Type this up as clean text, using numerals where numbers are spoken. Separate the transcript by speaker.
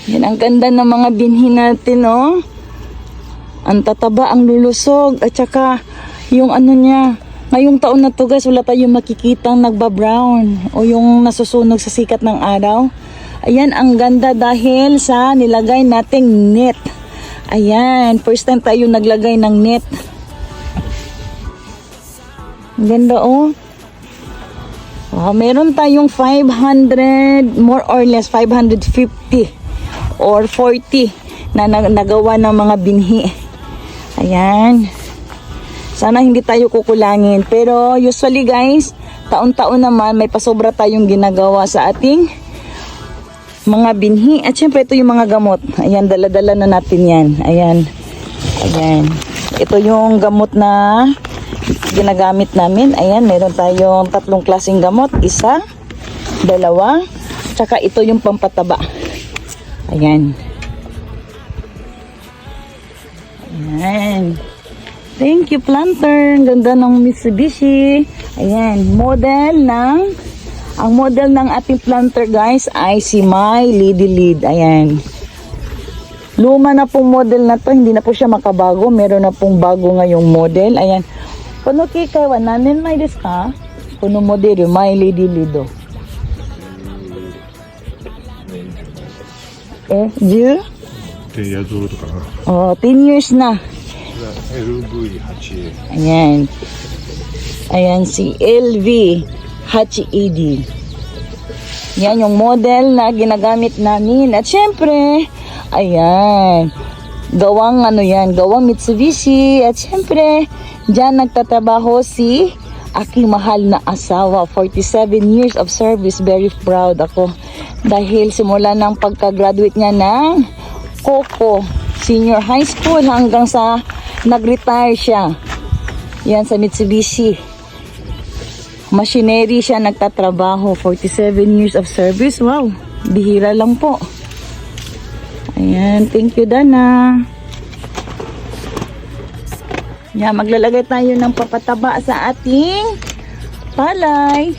Speaker 1: Yan, ang ganda ng mga binhi natin, oh. Ang tataba, ang lulusog, at saka yung ano niya. Ngayong taon na to guys, wala tayong makikitang nagba-brown o yung nasusunog sa sikat ng araw. Ayan, ang ganda dahil sa nilagay nating net. Ayan, first time tayo naglagay ng net. Ang ganda, oh. Meron tayong 500, more or less 550 or 40 na nagawa ng mga binhi. Ayan. Sana hindi tayo kukulangin. Pero usually guys, taon-taon naman may pasobra tayong ginagawa sa ating mga binhi. At syempre ito yung mga gamot. Ayan, dala-dala na natin yan. Ayan. Ayan. Ito yung gamot na ginagamit namin. Ayan, meron tayong 3 klaseng gamot. 1, 2, tsaka ito yung pampataba. Ayan. Ayan. Thank you, planter. Ang ganda ng Mitsubishi. Ayan, ang model ng ating planter guys ay si My Lady Lead. Ayan. Luma na pong model na to, hindi na po siya makabago. Meron na pong bago ngayong model. Ayan. Kuno kikay wa namin may desu ka? Kuno model My Lady Lead. You?
Speaker 2: 10夜増とかな。
Speaker 1: Oh, 10 years na.
Speaker 2: LV8A。
Speaker 1: Ayan. Ayan si LV8AD. Yan yung model na ginagamit namin. At syempre, ayan. Gawang ano yan, gawang Mitsubishi. At syempre, dyan nagtatrabaho si aking mahal na asawa. 47 years of service. Very proud ako. Dahil simula ng pagka-graduate niya ng Coco Senior High School hanggang sa nag-retire siya. Yan sa Mitsubishi. Machinery siya nagtatrabaho. 47 years of service. Wow, bihira lang po. Ayan, thank you Dana. Yan, maglalagay tayo ng papataba sa ating palay.